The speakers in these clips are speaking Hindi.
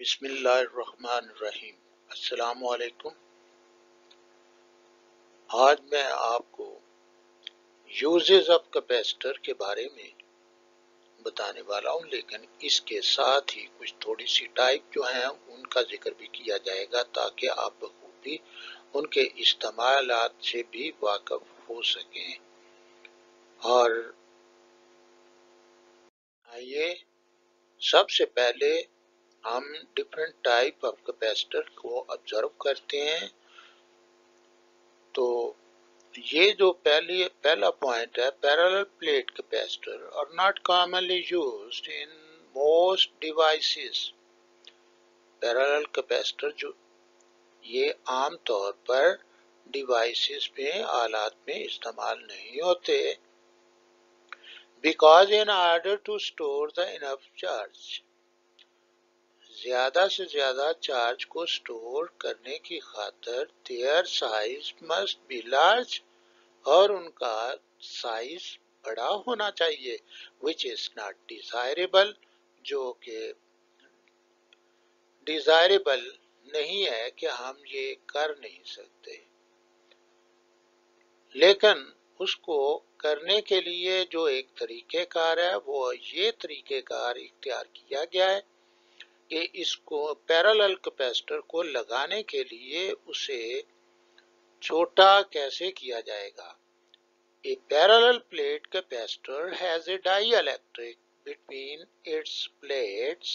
बिस्मिल्लाहिर्रहमानिर्रहीम। अस्सलामु अलैकुम। आज मैं आपको यूजेस ऑफ कैपेसिटर के बारे में बताने वाला हूँ, लेकिन इसके साथ ही कुछ थोड़ी सी टाइप जो हैं उनका जिक्र भी किया जाएगा ताकि आप बखूबी उनके इस्तेमालात से भी वाकिफ हो सकें। और आइए सबसे पहले हम डिफरेंट टाइप ऑफ कैपेसिटर को ऑब्जर्व करते हैं। तो ये जो पहला पॉइंट है, parallel plate capacitor are not commonly used in most devices. Parallel capacitor जो ये आम तौर पर डिवाइसेस में आलात में इस्तेमाल नहीं होते, because in order to store the enough charge, ज्यादा से ज्यादा चार्ज को स्टोर करने की खातिर their size must be large, और उनका साइज बड़ा होना चाहिए, विच इज नॉट डिजायरेबल, जो कि डिजायरेबल नहीं है कि हम ये कर नहीं सकते। लेकिन उसको करने के लिए जो एक तरीक़ेकार है वो ये तरीक़ेकार इख्तियार किया गया है कि इसको पैरेलल कैपेसिटर को लगाने के लिए उसे छोटा कैसे किया जाएगा। A parallel plate capacitor has a dielectric between its plates.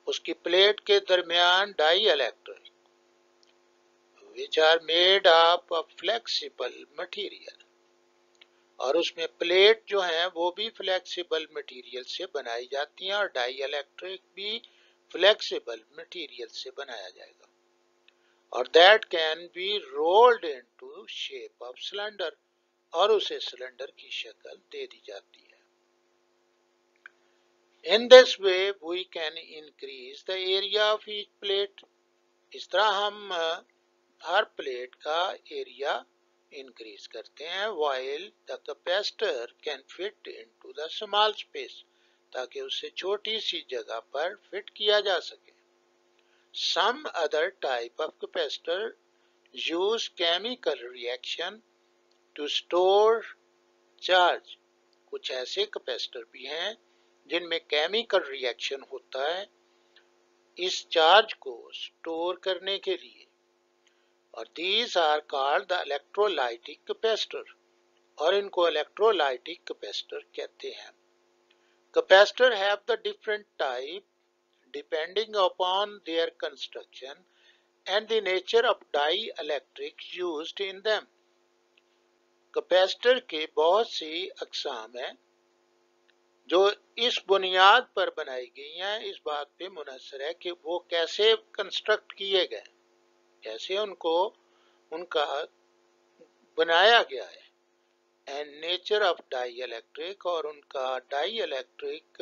उसकी प्लेट के दरमियान dielectric, which are made up of flexible material, और उसमें प्लेट जो हैं वो भी फ्लेक्सिबल मटेरियल से बनाई जाती हैं और डाइइलेक्ट्रिक भी फ्लेक्सिबल मटेरियल से बनाया जाएगा, और that can be rolled into shape of cylinder, और उसे सिलेंडर की शक्ल दे दी जाती है। In this way we can increase the area of each plate. इस तरह हम हर प्लेट का एरिया इंक्रीज करते हैं, while the capacitor can fit into the small space, ताकि उसे छोटी सी जगह पर फिट किया जा सके। Some other type of capacitor use chemical reaction to store charge. कुछ ऐसे कैपेसिटर भी हैं जिनमें केमिकल रिएक्शन होता है इस चार्ज को स्टोर करने के लिए, और these are called the electrolytic capacitor, और इनको इलेक्ट्रोलाइटिक कैपेसिटर कहते हैं। Capacitor have the different type depending upon their construction and the nature of dielectric used in them. Capacitor के बहुत सी अक़साम हैं जो इस बुनियाद पर बनाई गई हैं, इस बात पे मुनहसर है कि वो कैसे कंस्ट्रक्ट किए गए, कैसे उनका बनाया गया है, एंड नेचर ऑफ डाइइलेक्ट्रिक, और उनका डाइइलेक्ट्रिक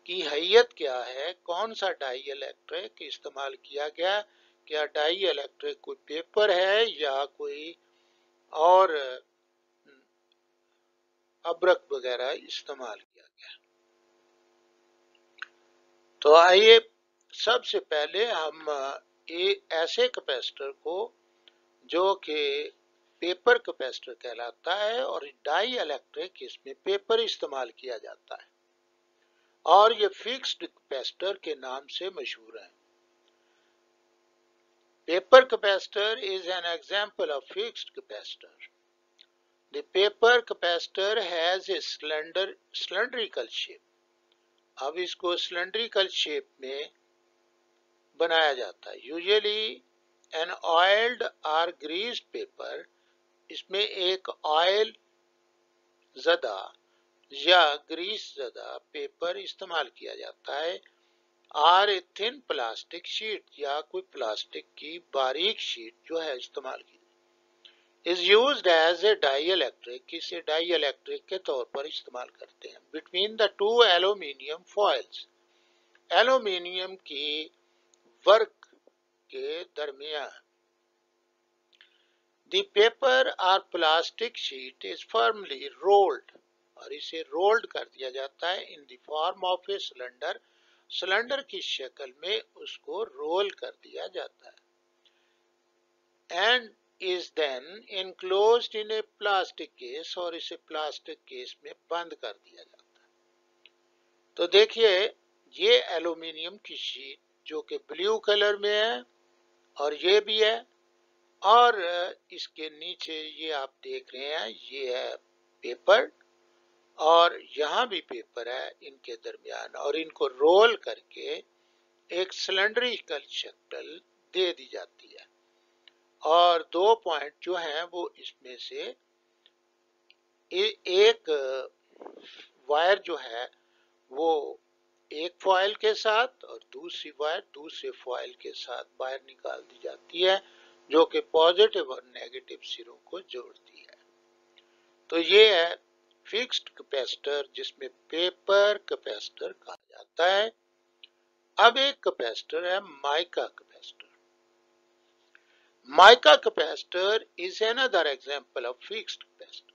की हैयत क्या है, कौन सा डाइइलेक्ट्रिक इस्तेमाल किया गया, क्या डाइइलेक्ट्रिक कोई पेपर है या कोई और अब्रक वगैरह इस्तेमाल किया गया। तो आइए सबसे पहले हम ऐसे कैपेसिटर को जो कि पेपर कैपेसिटर कहलाता है, और डाई इलेक्ट्रिक इसमें पेपर इस्तेमाल किया जाता है, और ये फिक्स्ड कैपेसिटर के नाम से मशहूर है। Paper capacitor is an example of fixed capacitor. The paper capacitor has a cylindrical shape. अब इसको सिलेंड्रिकल शेप में बनाया जाता है। यूजुअली एन ऑयल्ड और ग्रीस्ड पेपर, इसमें एक ऑयल ज़दा या ग्रीस ज़दा पेपर इस्तेमाल किया जाता है, और ए थिन प्लास्टिक शीट या कोई प्लास्टिक की बारीक शीट जो है इस्तेमाल की, is used as a dielectric, इसे डाइइलेक्ट्रिक के तौर पर इस्तेमाल करते हैं। Between the two aluminium foils, aluminium की वर्क के दरमियान, the paper or plastic sheet is firmly rolled, और इसे रोल्ड कर दिया जाता है in the form of a cylinder, cylinder की शक्ल में उसको रोल कर दिया जाता है and is then enclosed in a plastic case, और इसे प्लास्टिक केस में बंद कर दिया जाता है। तो देखिए ये एल्यूमिनियम की शीट जो कि ब्लू कलर में है और ये भी है, और इसके नीचे ये आप देख रहे हैं ये है पेपर, और यहाँ भी पेपर है इनके दरमियान, और इनको रोल करके एक सिलेंड्रिकल शक्ल दे दी जाती है। और दो पॉइंट जो हैं वो इसमें से एक वायर जो है वो एक फॉयल के साथ और दूसरी वायर दूसरे फॉयल के साथ बाहर निकाल दी जाती है, जो कि पॉजिटिव और नेगेटिव सिरों को जोड़ती है। तो ये है फिक्स्ड कैपेसिटर, जिसमें पेपर कैपेसिटर कहा जाता है। अब एक कैपेसिटर है mica capacitor. Mica capacitor is another example of fixed capacitor,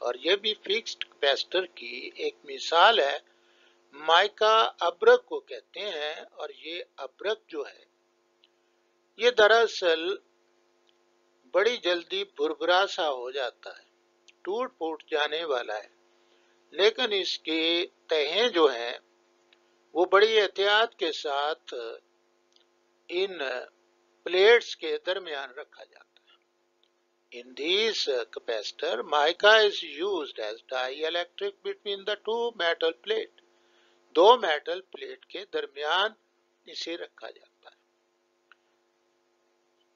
और ये भी फिक्स्ड कैपेसिटर की एक मिसाल है। माइका अब्रक को कहते हैं, और ये अब्रक जो है ये दरअसल बड़ी जल्दी भुरभुरा सा हो जाता है, टूट फूट जाने वाला है, लेकिन इसके तहें जो हैं वो बड़ी एहतियात के साथ इन प्लेट्स के दरमियान रखा जाता है। In this capacitor mica is used as dielectric between the two metal plate. दो मेटल प्लेट के दरमियान इसे रखा जाता है।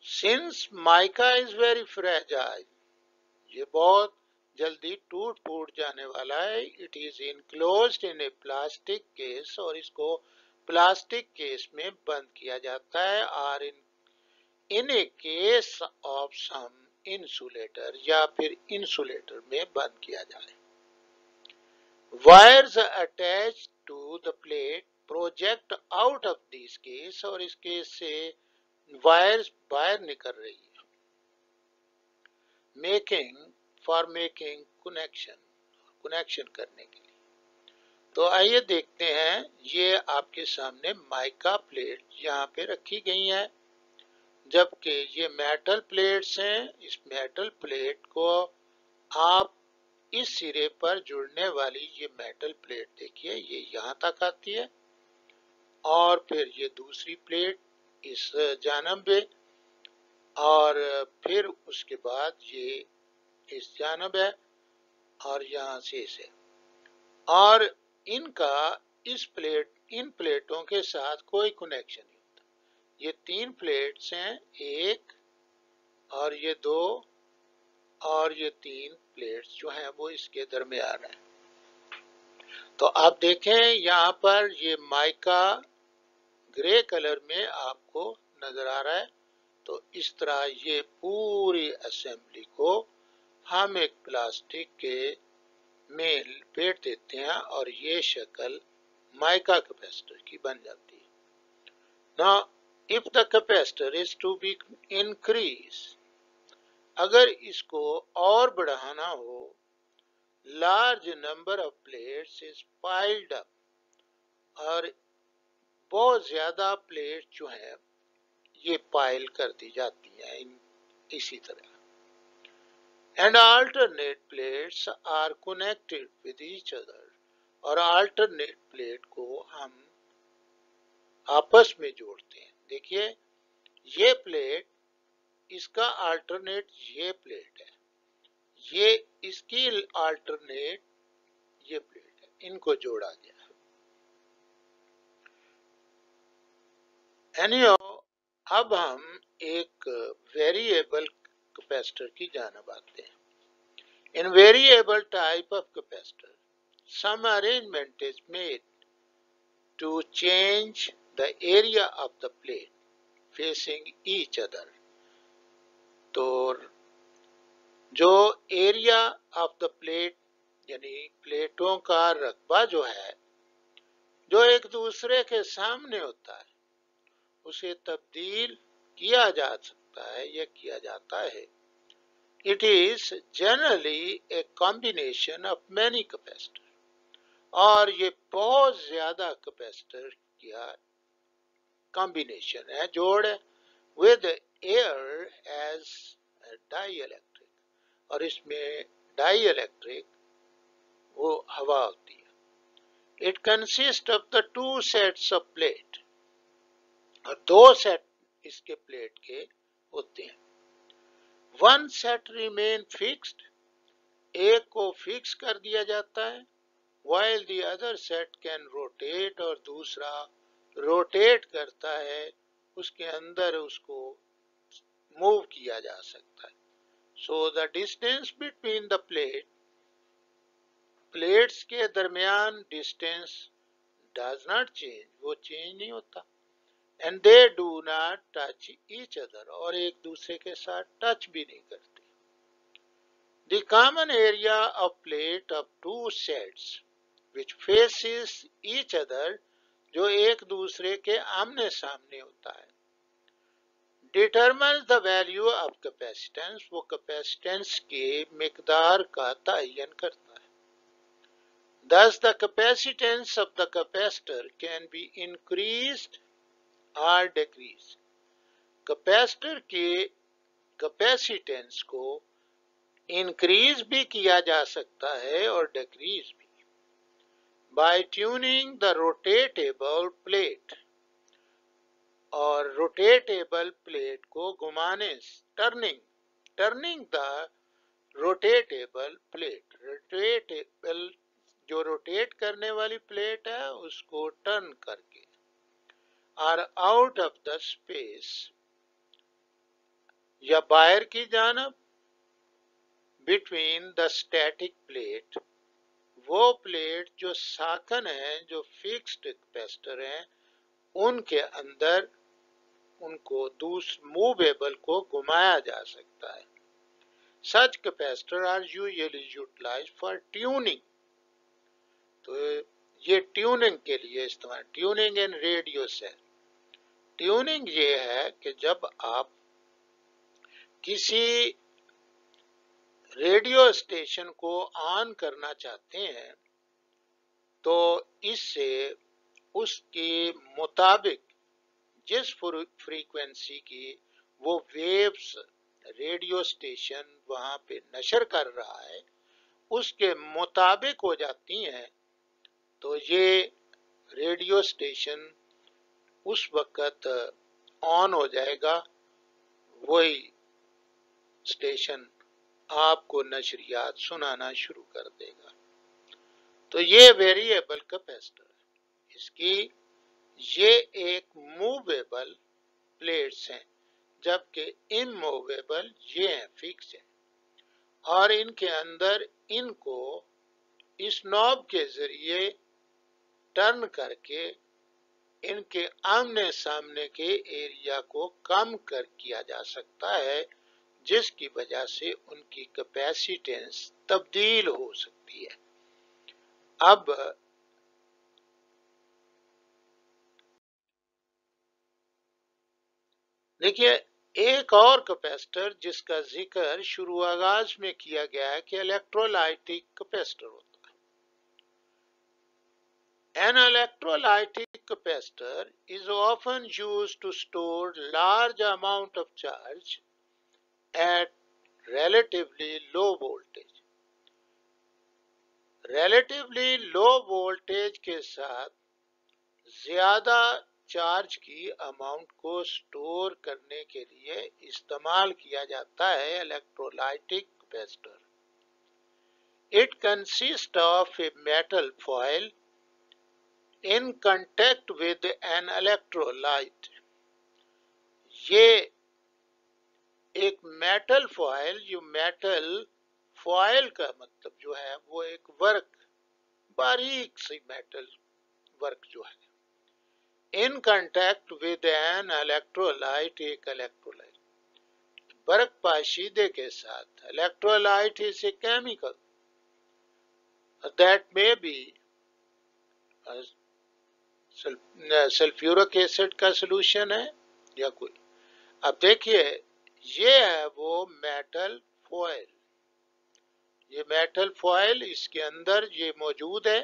Since mica is very fragile, ये बहुत जल्दी टूट फूट जाने वाला है, it is enclosed in a plastic case, और इसको प्लास्टिक केस में बंद किया जाता है, और in a case of some insulator, या फिर इंसुलेटर में बंद किया जाए। Wires attach to the plate project out of this case, और इस केस से वायर्स बाहर निकल रही है, मेकिंग कनेक्शन करने के लिए। तो आइए देखते हैं, ये आपके सामने माइका प्लेट यहाँ पे रखी गई है, जबकि ये मेटल प्लेट्स हैं। इस मेटल प्लेट को आप इस सिरे पर जुड़ने वाली ये मेटल प्लेट देखिए, ये यहाँ तक आती है, और फिर ये दूसरी प्लेट इस जानब पे, और फिर उसके बाद ये इस जानब है, और यहाँ से इसे, और इनका इन प्लेटों के साथ कोई कनेक्शन नहीं होता। ये तीन प्लेट्स हैं, एक और ये दो और ये तीन प्लेट्स जो हैं वो इसके दरमियान है। तो आप देखें यहाँ पर ये माइका ग्रे कलर में आपको नजर आ रहा है। तो इस तरह ये पूरी असेंबली को हम एक प्लास्टिक के में लपेट देते हैं, और ये शक्ल माइका कैपेसिटर की बन जाती है। Now if the capacitor is to be increase, अगर इसको और बढ़ाना हो, large number of plates is piled up, और बहुत ज्यादा प्लेट जो है ये पाइल कर दी जाती है इसी तरह, and alternate plates are connected with each other, और alternate प्लेट को हम आपस में जोड़ते हैं। देखिए ये प्लेट, इसका अल्टरनेट ये प्लेट है, ये इसकी अल्टरनेट ये प्लेट है, इनको जोड़ा गया। एनीहाउ अब हम एक वेरिएबल कैपेसिटर की जानब आते हैं। In variable type of capacitor, some arrangement is made to change the area of the plate facing each other. तो जो एरिया ऑफ द प्लेट यानी प्लेटों का रकबा जो है, जो एक दूसरे के सामने होता है, उसे तब्दील किया जा सकता है या किया जाता है। It is generally a combination of many capacitor, और ये बहुत ज्यादा कैपेसिटर किया कॉम्बिनेशन है, जोड़ है, with air as dielectric, और इसमें डाई इलेक्ट्रिक वो हवा होती है। It consist of the two sets of plate, और दो सेट इसके प्लेट के होते हैं। वन सेट रिमेन फिक्स्ड, एक को फिक्स कर दिया जाता है, while the other set can rotate, और दूसरा रोटेट करता है, उसके अंदर उसको मूव किया जा सकता है। So the distance between the plates के दरमियान distance does not change, वो चेंज नहीं होता, and they do not touch each other, और एक दूसरे के साथ टच भी नहीं करते। The common area of plate of two sets which faces each other, जो एक दूसरे के आमने सामने होता है, determines the value of capacitance, वो capacitance के मिकदार का तयन करता है। Thus the capacitance of the capacitor can be increased or decreased, capacitor के कैपेसिटेंस को इंक्रीज भी किया जा सकता है और डिक्रीज भी, by tuning the rotatable plate, और रोटेटेबल प्लेट को घुमाने, turning the rotatable plate, rotatable जो रोटेट करने वाली प्लेट है उसको टर्न करके, or out of the space, या बाहर की जानब, बिटवीन द स्टैटिक प्लेट, वो प्लेट जो साकन है, जो फिक्स्ड कैपेसिटर हैं, उनके अंदर उनको दूसरे मूवेबल को घुमाया जा सकता है। Such capacitor are usually utilized for tuning, तो ये ट्यूनिंग के लिए इस्तेमाल, tuning in radio cell. Tuning ये है कि जब आप किसी रेडियो स्टेशन को ऑन करना चाहते हैं तो इससे उसके मुताबिक जिस फ्रीक्वेंसी की वो वेव्स रेडियो स्टेशन वहां पे नशर कर रहा है उसके मुताबिक हो जाती हैं, तो ये रेडियो स्टेशन उस वक्त ऑन हो जाएगा, वही स्टेशन आपको नशरियात सुनाना शुरू कर देगा। तो ये वेरिएबल कैपेसिटर है, इसकी ये एक मूवेबल प्लेट्स हैं, जबकि इमूवेबल ये हैं, फिक्स हैं, और इनके अंदर इनको इस नॉब के जरिए टर्न करके इनके आमने सामने के एरिया को कम कर किया जा सकता है, जिसकी वजह से उनकी कैपेसिटेंस तब्दील हो सकती है। अब देखिए एक और कैपेसिटर जिसका जिक्र शुरू आगाज में किया गया है कि इलेक्ट्रोलाइटिक कैपेसिटर होता है। An electrolytic capacitor is often used to store large amount of charge at relatively low voltage. relatively low voltage के साथ ज्यादा चार्ज की अमाउंट को स्टोर करने के लिए इस्तेमाल किया जाता है electrolytic capacitor. It consist of a metal foil in contact with an electrolyte, ये एक मेटल फॉयल, जो मेटल फॉयल का मतलब जो है वो एक वर्क, बारीक सी मेटल वर्क जो है, in contact with an electrolyte, एक इलेक्ट्रोलाइट, बर्क पाशीदे के साथ। Electrolyte is a chemical that may be sulphuric acid का सोल्यूशन है या कोई। अब देखिए ये है वो मेटल फॉयल, ये मेटल फॉयल इसके अंदर ये मौजूद है,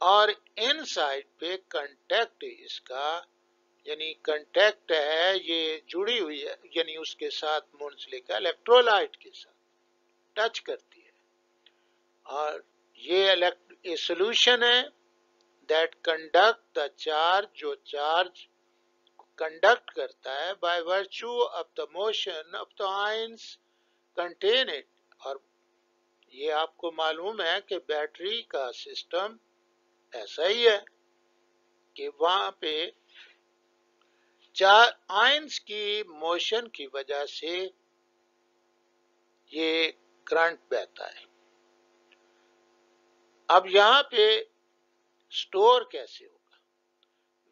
और इन साइड पे कांटेक्ट इसका, यानी कांटेक्ट है, ये जुड़ी हुई है, यानी उसके साथ मुंसलिक इलेक्ट्रोलाइट के साथ टच करती है। और ये सोल्यूशन है दैट कंडक्ट द चार्ज, जो चार्ज कंडक्ट करता है by virtue of the motion of the ions contain it. और ये आपको मालूम है कि बैटरी का सिस्टम ऐसा ही है कि वहां पे चार आयंस की मोशन की वजह से ये करंट बहता है। अब यहाँ पे स्टोर कैसे होगा?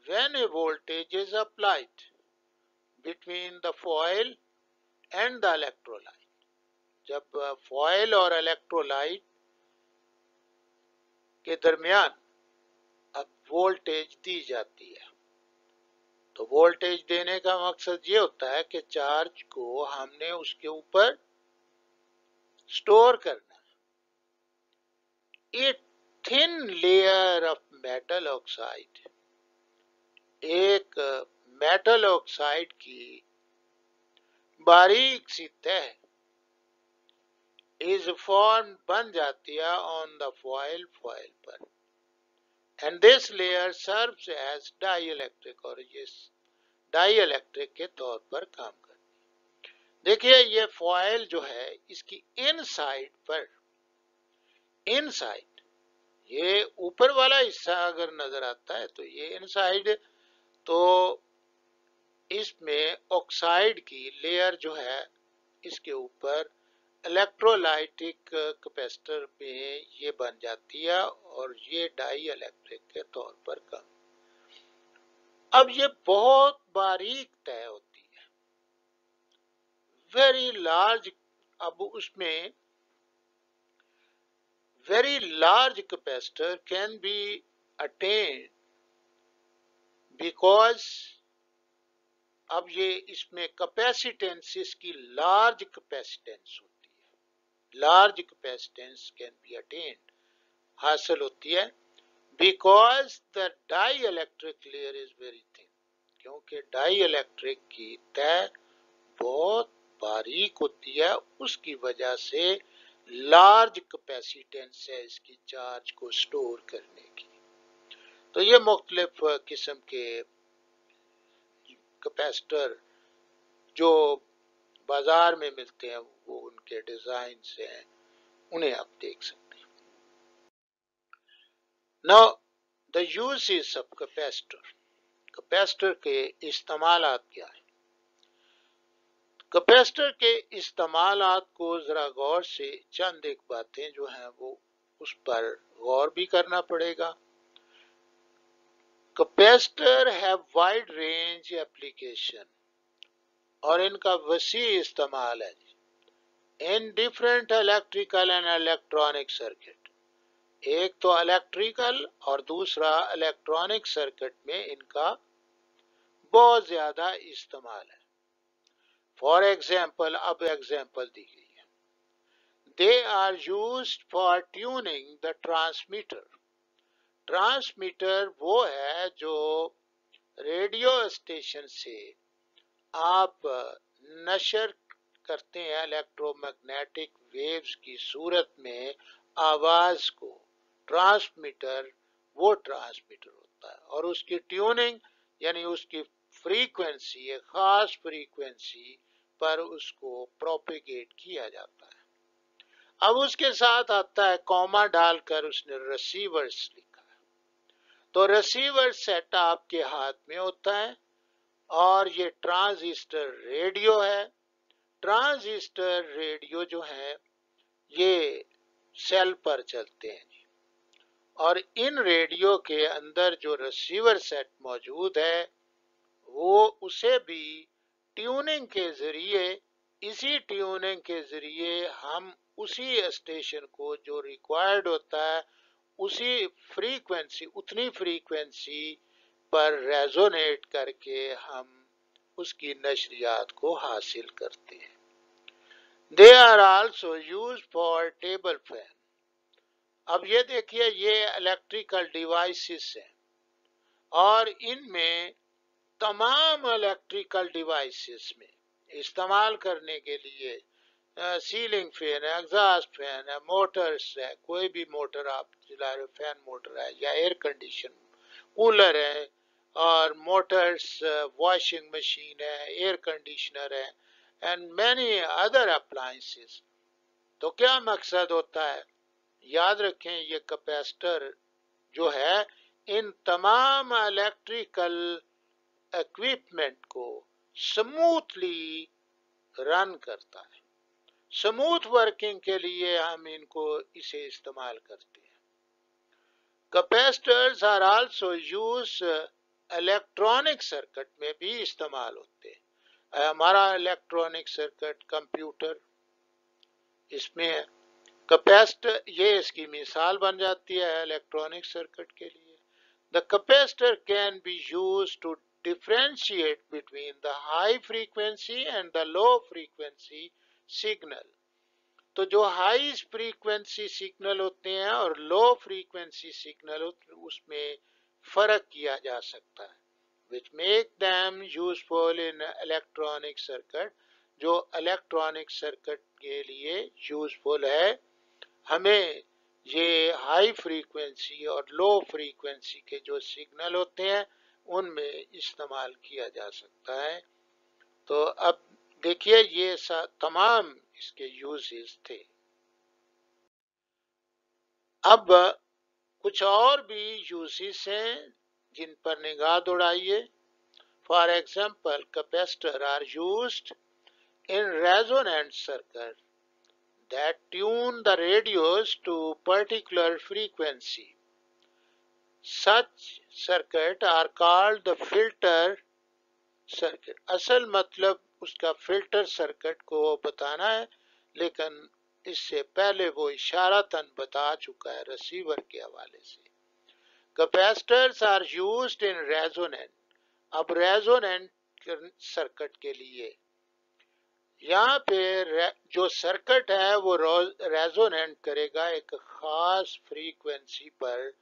When a voltage is applied between the foil and the electrolyte, जब फॉयल और इलेक्ट्रोलाइट के दरमियान अब वोल्टेज दी जाती है, तो वोल्टेज देने का मकसद ये होता है कि चार्ज को हमने उसके ऊपर स्टोर करना है। A thin layer of metal oxide, एक मेटल ऑक्साइड की बारीक सी तह इज फॉर्म बन जाती है ऑन द फॉयल पर, and this layer serves as dielectric, और ये डाई इलेक्ट्रिक के तौर पर काम करती है। देखिए ये फॉयल जो है इसकी इनसाइड ये ऊपर वाला हिस्सा अगर नजर आता है तो ये इनसाइड, तो इसमें ऑक्साइड की लेयर जो है इसके ऊपर इलेक्ट्रोलाइटिक कैपेसिटर में ये बन जाती है और ये डाई इलेक्ट्रिक के तौर पर काम। अब ये बहुत बारीक तय होती है, वेरी लार्ज। अब उसमें very large capacitor can be attained because, अब ये इसमें कैपेसिटेंस इसकी लार्ज कैपेसिटेंस होती है, large capacitance can be attained, हासिल होती है, because the dielectric layer is very thin, क्योंकि डाई इलेक्ट्रिक की तह बहुत बारीक होती है, उसकी वजह से लार्ज कैपेसिटेंस है इसकी चार्ज को स्टोर करने की। तो ये मुख्तलिफ किस्म के कैपेसिटर जो बाजार में मिलते हैं वो उनके डिजाइन से हैं, उन्हें आप देख सकते हैं। Now the uses of capacitor, capacitor के इस्तेमालात क्या है? कैपेसिटर के इस्तेमालात को जरा गौर से, चंद एक बातें जो हैं वो उस पर गौर भी करना पड़ेगा। Capacitor have wide range application, और इनका वसी इस्तेमाल है in different electrical and electronic circuit. एक तो इलेक्ट्रिकल और दूसरा इलेक्ट्रॉनिक सर्किट में इनका बहुत ज्यादा इस्तेमाल है। फॉर एग्जाम्पल, अब एग्जाम्पल दी गई है, they are used for tuning the transmitter. Transmitter वो है जो रेडियो स्टेशन से आप नशर करते हैं इलेक्ट्रोमैग्नेटिक वेव्स की सूरत में आवाज को, ट्रांसमीटर वो ट्रांसमीटर होता है, और उसकी ट्यूनिंग यानी उसकी फ्रीक्वेंसी, एक खास फ्रीक्वेंसी पर उसको प्रोपेगेट किया जाता है। अब उसके साथ आता है कॉमा डालकर उसने रिसीवर्स लिखा है, तो रिसीवर सेट आपके हाथ में होता है, और ये ट्रांजिस्टर रेडियो है। ट्रांजिस्टर रेडियो जो है ये सेल पर चलते हैं, और इन रेडियो के अंदर जो रिसीवर सेट मौजूद है वो उसे भी ट्यूनिंग के जरिए, इसी ट्यूनिंग के जरिए हम उसी स्टेशन को जो रिक्वायर्ड होता है उसी फ्रीक्वेंसी, उतनी फ्रीक्वेंसी पर रेजोनेट करके हम उसकी नशरियात को हासिल करते हैं। They are also used for table fan, अब ये देखिए, ये इलेक्ट्रिकल डिवाइसेस हैं और इनमें तमाम इलेक्ट्रिकल डिवाइसेस में इस्तेमाल करने के लिए सीलिंग फैन है, एग्जॉस्ट फैन है, मोटर्स है, कोई भी मोटर आप चला रहे हो, फैन मोटर है या एयर कंडीशन कूलर है, और मोटर्स, वॉशिंग मशीन है, एयर कंडीशनर है, एंड मैनी अदर अप्लायंसेस। तो क्या मकसद होता है, याद रखें, ये कैपेसिटर जो है इन तमाम इलेक्ट्रिकल इक्विपमेंट को स्मूथली रन करता है। स्मूथ वर्किंग के लिए हम इनको इसे इस्तेमाल करते हैं। Capacitors are also use electronic circuit में भी इस्तेमाल होते हैं। हमारा इलेक्ट्रॉनिक सर्किट कंप्यूटर, इसमें कैपेसिटर ये इसकी मिसाल बन जाती है इलेक्ट्रॉनिक सर्किट के लिए। The capacitor can be used to differentiate between the high frequency and the low frequency signal। तो जो हाई फ्रीक्वेंसी सिग्नल होते हैं और लो फ्रीक्वेंसी सिग्नल उसमें फर्क किया जा सकता है, which make them useful in electronic circuit, जो इलेक्ट्रॉनिक सर्किट के लिए यूजफुल है। हमें ये हाई फ्रीक्वेंसी और लो फ्रीक्वेंसी के जो सिग्नल होते हैं उनमें इस्तेमाल किया जा सकता है। तो अब देखिए, ये तमाम इसके यूजेस थे। अब कुछ और भी यूजेस हैं जिन पर निगाह दौड़ाइए। For example, capacitor are used in resonant circuit that tune the radios to particular frequency. Such circuit are called the filter circuit। असल मतलब उसका फिल्टर सर्किट को बताना है, लेकिन इससे पहले वो इशारतन बता चुका है रिसीवर के हवाले से। Capacitors are used in resonant. अब रेजोनेंट सर्किट के लिए यहाँ पे जो सर्किट है वो रेजोनेंट करेगा एक खास फ्रीक्वेंसी पर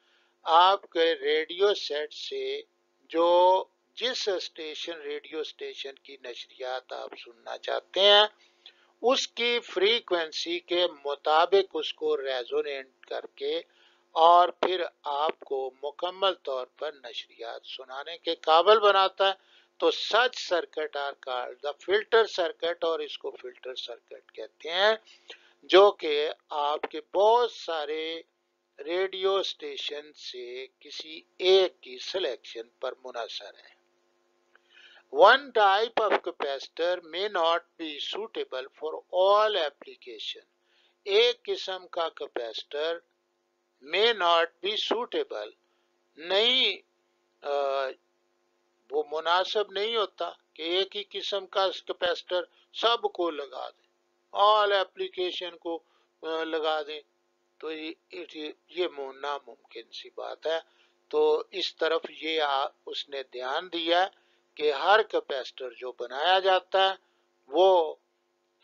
आपके रेडियो सेट से, जो जिस स्टेशन रेडियो स्टेशन की नशरियात आप सुनना चाहते हैं उसकी फ्रीक्वेंसी के मुताबिक उसको रेजोनेट करके और फिर आपको मुकम्मल तौर पर नशरियात सुनाने के काबिल बनाता है। तो such circuit are called the filter circuit, और इसको फिल्टर सर्किट कहते हैं, जो कि आपके बहुत सारे रेडियो स्टेशन से किसी एक की सिलेक्शन पर मुनहसर है। One type of capacitor may not be suitable for all application। एक किस्म का capacitor may not be suitable, नहीं वो मुनासिब नहीं होता कि एक ही किस्म का कैपेसिटर सबको लगा दें, ऑल एप्लीकेशन को लगा दें, तो ये नामुमकिन सी बात है। तो इस तरफ ये उसने ध्यान दिया कि हर कैपेसिटर जो बनाया जाता है वो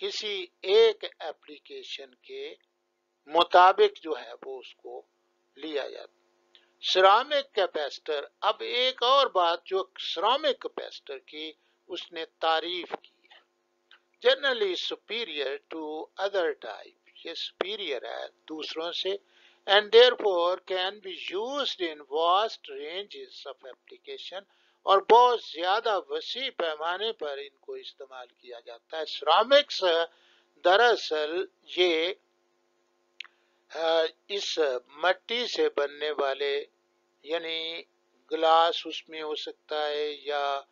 किसी एक एप्लीकेशन के मुताबिक जो है वो उसको लिया जाता है। सिरामिक कैपेसिटर, अब एक और बात जो सिरामिक कैपेसिटर की उसने तारीफ की है, generally superior to other type, ये सुपीरियर है दूसरों से, and therefore can be used in vast ranges of application, और बहुत ज्यादा वसी पैमाने पर इनको इस्तेमाल किया जाता है। सिरामिक्स दरअसल ये इस मट्टी से बनने वाले, यानी ग्लास उसमें हो सकता है या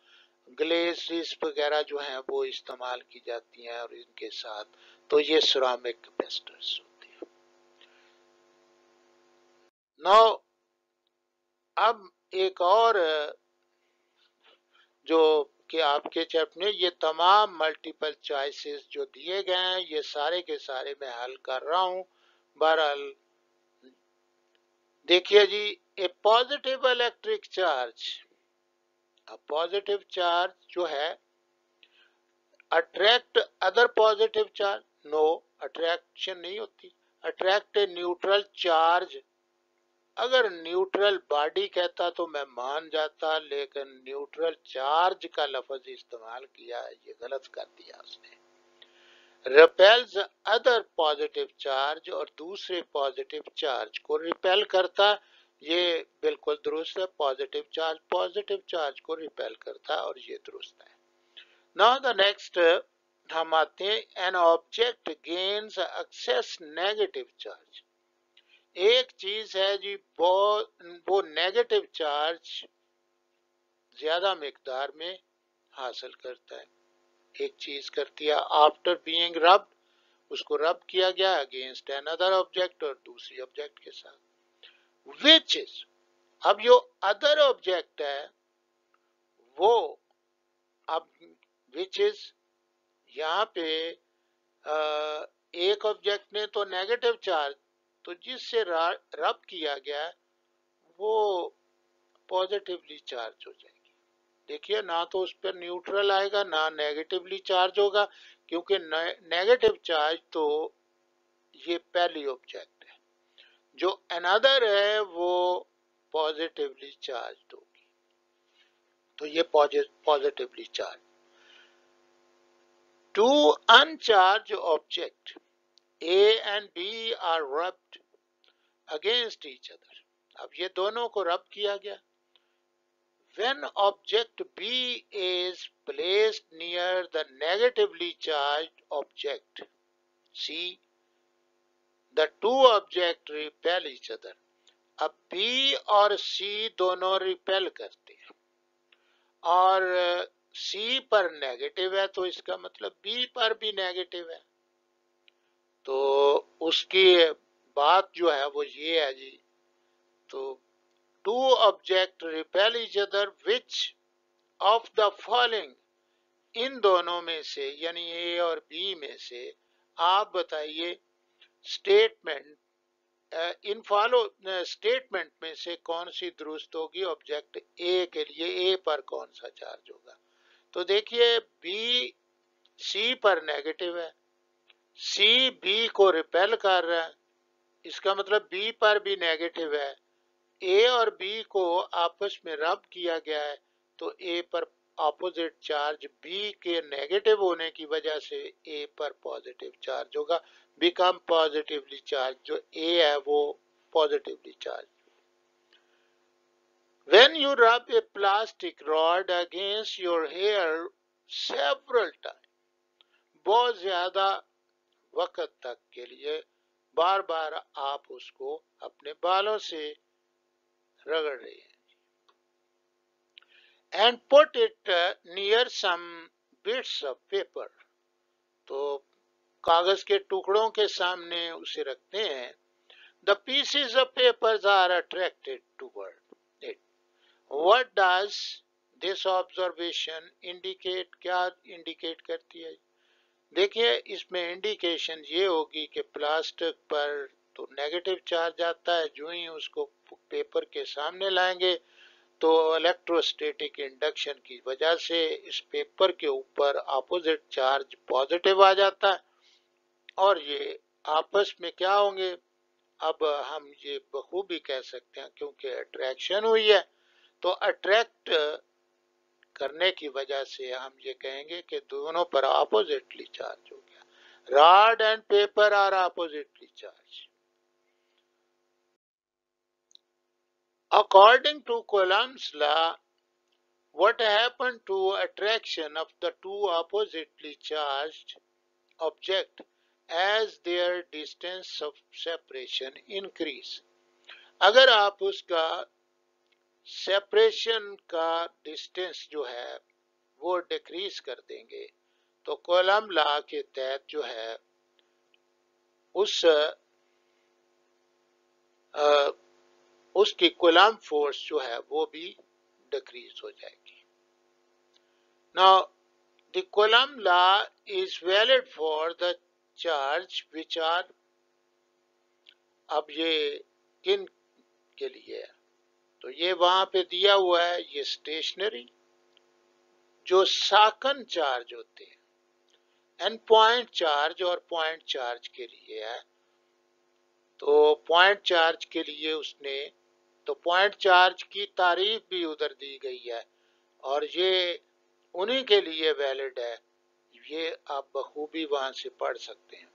ग्लेसिस वगैरह जो हैं वो इस्तेमाल की जाती हैं, और इनके साथ तो ये सिरामिक कैपेसिटर्स होते हैं। नाउ अब एक और जो कि आपके चैप्टर में ये तमाम मल्टीपल चॉइसेस जो दिए गए हैं ये सारे के सारे मैं हल कर रहा हूं। बहरहाल देखिए जी, a positive electric charge, positive charge जो है attract other positive charge, no attraction नहीं होती, अट्रैक्ट ए न्यूट्रल चार्ज। अगर न्यूट्रल बॉडी कहता तो मैं मान जाता, लेकिन न्यूट्रल चार्ज का लफ्ज इस्तेमाल किया, ये गलत कर दिया उसने। रिपेल्स अदर पॉजिटिव चार्ज, और दूसरे पॉजिटिव चार्ज को रिपेल करता, ये बिल्कुल दुरुस्त है। पॉजिटिव चार्ज को रिपेल करता, और ये दुरुस्त है। नाउ द नेक्स्ट हम आते हैं, an object gains excess negative charge. एक चीज है जी, वो नेगेटिव चार्ज ज्यादा मिकदार में हासिल करता है। एक चीज करती है, आफ्टर बीइंग रब्ड, उसको रब किया गया अगेंस्ट अनदर ऑब्जेक्ट, और दूसरी ऑब्जेक्ट के साथ। विच इज, अब जो अदर ऑब्जेक्ट है वो, अब विच इज यहाँ पे एक ऑब्जेक्ट ने तो नेगेटिव चार्ज, तो जिससे रब किया गया वो पॉजिटिवली चार्ज हो जाएगी। देखिए, ना तो उस पर न्यूट्रल आएगा, ना नेगेटिवली चार्ज होगा, क्योंकि नेगेटिव चार्ज तो ये पहली ऑब्जेक्ट है, जो अनदर है वो पॉजिटिवली चार्ज होगी, तो ये positively charge. Two uncharge object A and B are rubbed against each other. अब ये दोनों को रब किया गया। When object B is placed near the negatively charged object C, the two objects repel each other. अब B और C दोनों रिपेल करते हैं, और C पर नेगेटिव है, तो इसका मतलब B पर भी नेगेटिव है। तो उसकी बात जो है वो ये है जी, तो two object repel each other, which of the following, इन दोनों में से, यानी ए और बी में से आप बताइए स्टेटमेंट, इन फॉलो स्टेटमेंट में से कौन सी दुरुस्त होगी ऑब्जेक्ट ए के लिए, ए पर कौन सा चार्ज होगा। तो देखिए, बी सी पर नेगेटिव है, सी बी को रिपेल कर रहा है, इसका मतलब बी पर भी नेगेटिव है। ए और बी को आपस में रब किया गया है, तो ए पर ऑपोजिट चार्ज बी के नेगेटिव होने की वजह से ए पर पॉजिटिव चार्ज होगा, बिकम पॉजिटिवली चार्ज। जो ए है वो positively charge. When you rub a plastic rod against your hair several times, बहुत ज्यादा वक्त तक के लिए बार बार आप उसको अपने बालों से रगड़ रहे हैं, and put it near some bits of paper, तो कागज के टुकड़ों के सामने उसे रखते हैं। The pieces of papers are attracted toward it. What does this observation indicate? क्या इंडिकेट करती है? देखिए, इसमें इंडिकेशन ये होगी कि प्लास्टिक पर तो नेगेटिव चार्ज आता है, जो ही उसको पेपर के सामने लाएंगे तो इलेक्ट्रोस्टैटिक इंडक्शन की वजह से इस पेपर के ऊपर अपोजिट चार्ज पॉजिटिव आ जाता है, और ये आपस में क्या होंगे, अब हम ये बखूबी कह सकते हैं, क्योंकि अट्रैक्शन हुई है, तो अट्रैक्ट करने की वजह से हम ये कहेंगे कि दोनों पर अपोजिटली चार्ज हो गया। Rod and paper are oppositely charge. According to Coulomb's law, what happened to attraction of the two oppositely charged objects as their distance of separation increase? अगर आप उसका सेपरेशन का डिस्टेंस जो है वो डिक्रीज कर देंगे, तो कॉलम लॉ के तहत जो है उसकी कूलम्ब फोर्स जो है वो भी डिक्रीज हो जाएगी। Now the Coulomb law is valid for the charge which are, अब ये किन के लिए है, तो ये वहां पे दिया हुआ है, ये स्टेशनरी जो साकन चार्ज होते हैं, एंड पॉइंट चार्ज और पॉइंट चार्ज के लिए है। तो पॉइंट चार्ज के लिए उसने, तो पॉइंट चार्ज की तारीफ भी उधर दी गई है और ये उन्हीं के लिए वैलिड है। ये आप बखूबी वहां से पढ़ सकते हैं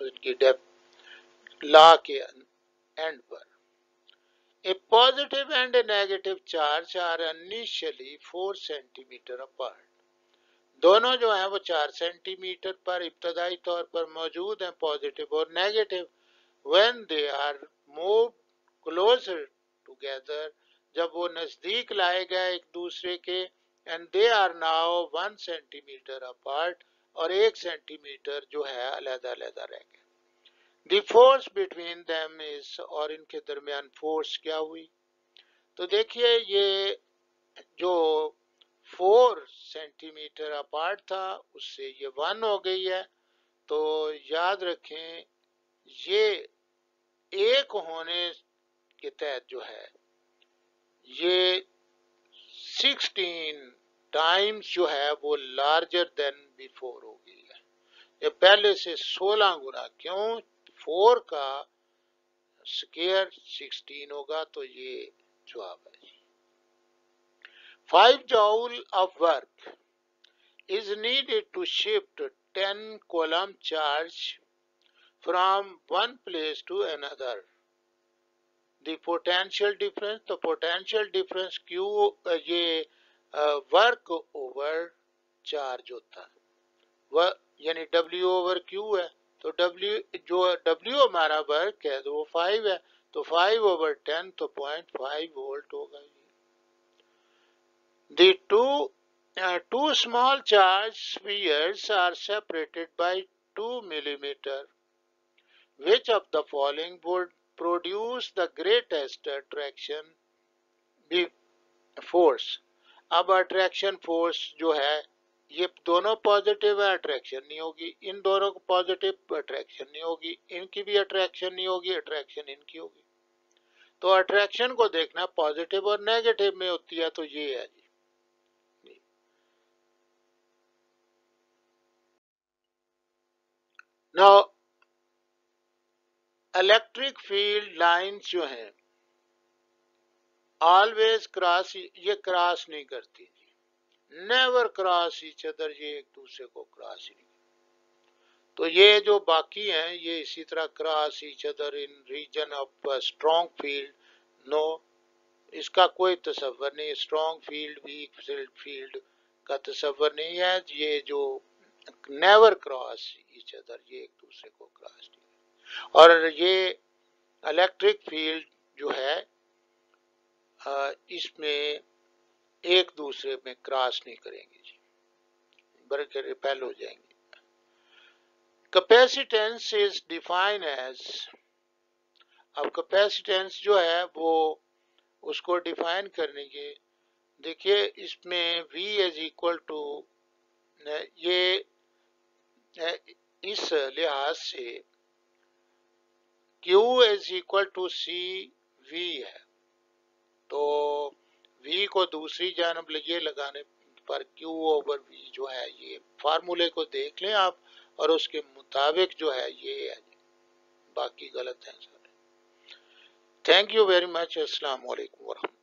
उनकी लॉ के एंड पर। A positive and a negative charge are initially 4 centimetre apart. दोनों जो हैं वो 4 सेंटीमीटर पर इब्तदाई तौर पर मौजूद हैं, पॉजिटिव और negative. When they are moved closer together, जब वो नजदीक लाए गए एक दूसरे के, and they are now 1 centimetre apart, और 1 सेंटीमीटर जो है अलग-अलग रह गए। The force between them is, और इनके दरमियान फोर्स क्या हुई? तो देखिए ये जो 4 सेंटीमीटर अपार्ट था उससे ये 1 हो गई है। तो याद रखें ये एक होने के तहत जो है ये 16 टाइम्स जो है वो लार्जर देन बिफोर हो गई है। ये पहले से 16 गुना, क्यों? 4 का स्क्वायर 16 होगा, तो ये जवाब है। 5 joule of work is needed to shift 10 coulomb charge from one place to another. The potential difference, तो potential difference Q ये वर्क ओवर चार्ज होता है, वह यानी W ओवर Q है। तो W जो W हमारा वर्क है तो वो 5 है, तो 5 ओवर 10 तो 0.5 वोल्ट होगा। The two small charged spheres are separated by 2 millimeter. Which of the following would produce the greatest attraction force? अब अट्रैक्शन फोर्स जो है ये दोनों पॉजिटिव है, अट्रैक्शन नहीं होगी। इन दोनों को पॉजिटिव, अट्रैक्शन नहीं होगी। इनकी भी अट्रैक्शन नहीं होगी, अट्रैक्शन इनकी होगी। तो अट्रैक्शन को देखना पॉजिटिव और नेगेटिव में होती है, तो ये है जी। नाउ इलेक्ट्रिक फील्ड लाइंस जो हैं ऑलवेज क्रॉस, ये क्रॉस नहीं करती जी, नेवर क्रॉस ईच अदर, ये एक दूसरे को क्रॉस ही नहीं। तो ये जो बाकी हैं ये इसी तरह cross each other in region of strong field, no, इसका कोई तस्वर नहीं। स्ट्रॉन्ग फील्ड वीक फील्ड का तस्वर नहीं है। ये जो नेवर क्रॉस ईच अदर, ये एक दूसरे को क्रॉस नहीं। और ये इलेक्ट्रिक फील्ड जो है इसमें एक दूसरे में क्रॉस नहीं करेंगे जी, बल्कि रिपेल हो जाएंगे। कैपेसिटेंस इज डिफाइन एज, अब कैपेसिटेंस जो है वो उसको डिफाइन करने के, देखिए इसमें V इज इक्वल टू, ये इस लिहाज से Q is equal to CV है। तो V को दूसरी जानब ये लगाने पर Q ओवर V जो है, ये फार्मूले को देख लें आप और उसके मुताबिक जो है ये है, बाकी गलत है सारे। Thank you very much. अस्सलाम वालेकुम वरहमतुल्लाह।